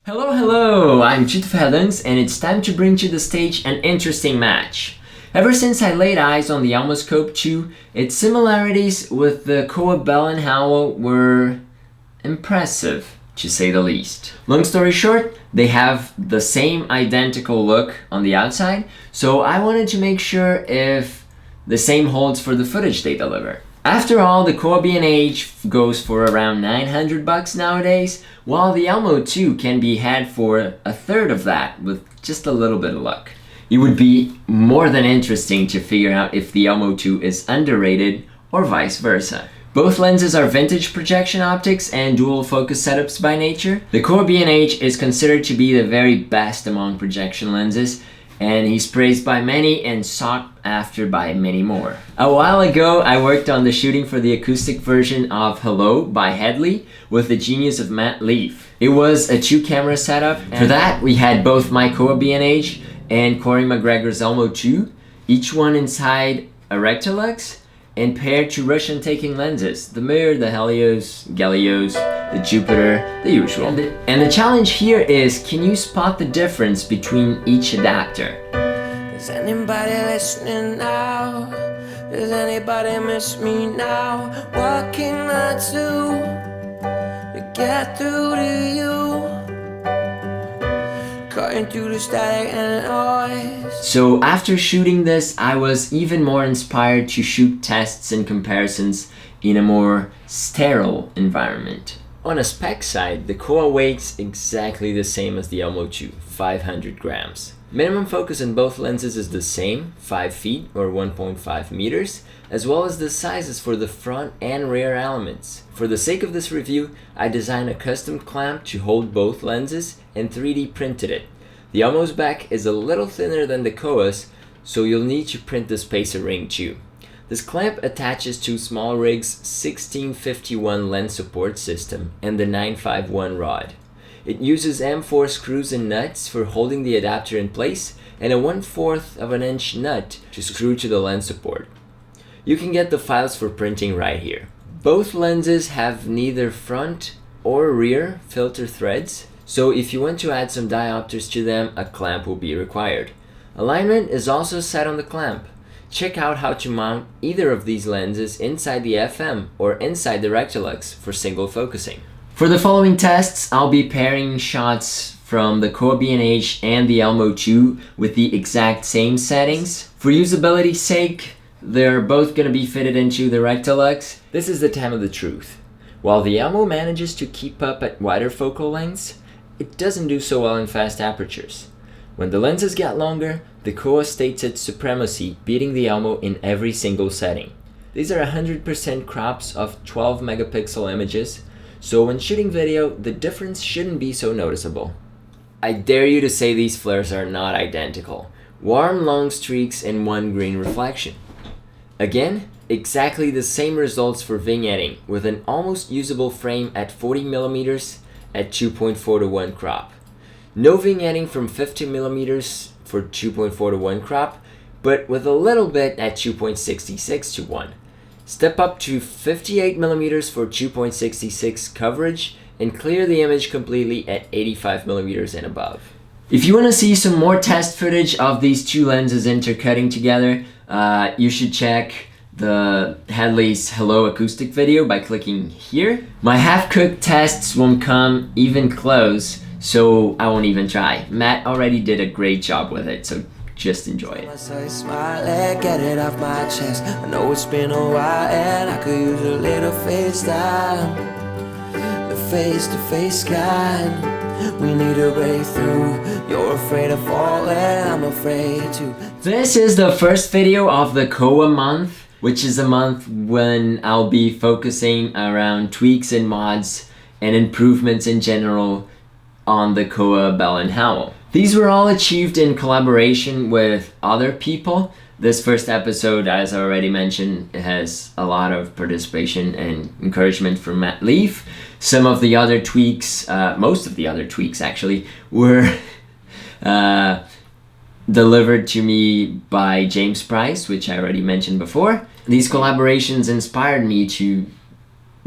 Hello, I'm Shootout, and it's time to bring to the stage an interesting match. Ever since I laid eyes on the Elmoscope II, its similarities with the Kowa B&H Howell were impressive, to say the least. Long story short, they have the same identical look on the outside, so I wanted to make sure if the same holds for the footage they deliver. After all, the Kowa B&H goes for around $900 nowadays, while the Elmo 2 can be had for a third of that with just a little bit of luck. It would be more than interesting to figure out if the Elmo 2 is underrated or vice versa. Both lenses are vintage projection optics and dual focus setups by nature. The Kowa B&H is considered to be the very best among projection lenses, and he's praised by many and sought after by many more. A while ago, I worked on the shooting for the acoustic version of Hello by Hedley with the genius of Matt Leaf. It was a 2-camera setup, and for that we had both my Kowa B&H and Corey McGregor's Elmo 2, each one inside a Rectilux, and paired to Russian taking lenses, the Mir, the Helios, Galios, the Jupiter, the usual. And the challenge here is, can you spot the difference between each adapter? Is anybody listening now? Does anybody miss me now? What can I do to get through to you? Cutting through the static and noise. So after shooting this, I was even more inspired to shoot tests and comparisons in a more sterile environment. On a spec side, the Kowa weighs exactly the same as the Elmo 2, 500 grams. Minimum focus in both lenses is the same, 5 feet or 1.5 meters, as well as the sizes for the front and rear elements. For the sake of this review, I designed a custom clamp to hold both lenses and 3D printed it. The Elmo's back is a little thinner than the Kowa's, so you'll need to print the spacer ring too. This clamp attaches to SmallRig's 1651 lens support system and the 951 rod. It uses M4 screws and nuts for holding the adapter in place and a 1/4 of an inch nut to screw to the lens support. You can get the files for printing right here. Both lenses have neither front or rear filter threads, so if you want to add some diopters to them, a clamp will be required. Alignment is also set on the clamp. Check out how to mount either of these lenses inside the FM or inside the Rectilux for single focusing. For the following tests, I'll be pairing shots from the Kowa B&H and the Elmo 2 with the exact same settings. For usability's sake, they're both going to be fitted into the Rectilux. This is the time of the truth. While the Elmo manages to keep up at wider focal lengths, it doesn't do so well in fast apertures. When the lenses get longer, the Kowa states its supremacy, beating the Elmo in every single setting. These are 100% crops of 12 megapixel images, so when shooting video, the difference shouldn't be so noticeable. I dare you to say these flares are not identical. Warm long streaks and one green reflection. Again, exactly the same results for vignetting, with an almost usable frame at 40mm at 2.4:1 crop. No vignetting from 50mm for 2.4:1 crop, but with a little bit at 2.66:1. Step up to 58mm for 2.66 coverage and clear the image completely at 85mm and above. If you want to see some more test footage of these two lenses intercutting together, you should check the Hedley's Hello Acoustic video by clicking here. My half-cooked tests won't come even close, so I won't even try. Matt already did a great job with it, so just enjoy it. SmallRig, get it off my chest. I know it's been a while and I could use a little FaceTime. The face-to-face kind. We need a breakthrough. You're afraid of falling, I'm afraid to. This is the first video of the Kowa month, which is a month when I'll be focusing around tweaks and mods and improvements in general on the Kowa B&H Howell. These were all achieved in collaboration with other people. This first episode, as I already mentioned, has a lot of participation and encouragement from Matt Leaf. Some of the other tweaks, most of the other tweaks actually, were delivered to me by James Price, which I already mentioned before. These collaborations inspired me to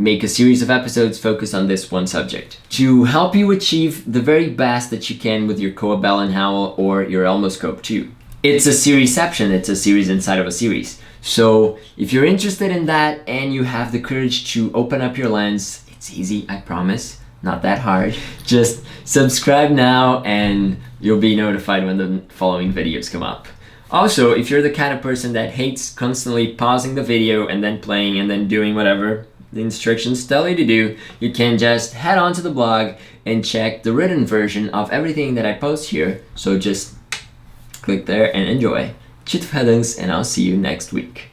make a series of episodes focused on this one subject to help you achieve the very best that you can with your Kowa Howell or your Elmoscope II. It's a seriesception, it's a series inside of a series. So if you're interested in that and you have the courage to open up your lens, it's easy, I promise, not that hard. Just subscribe now and you'll be notified when the following videos come up. Also, if you're the kind of person that hates constantly pausing the video and then playing and then doing whatever the instructions tell you to do, you can just head on to the blog and check the written version of everything that I post here. So just click there and enjoy. Tjit verder, and I'll see you next week.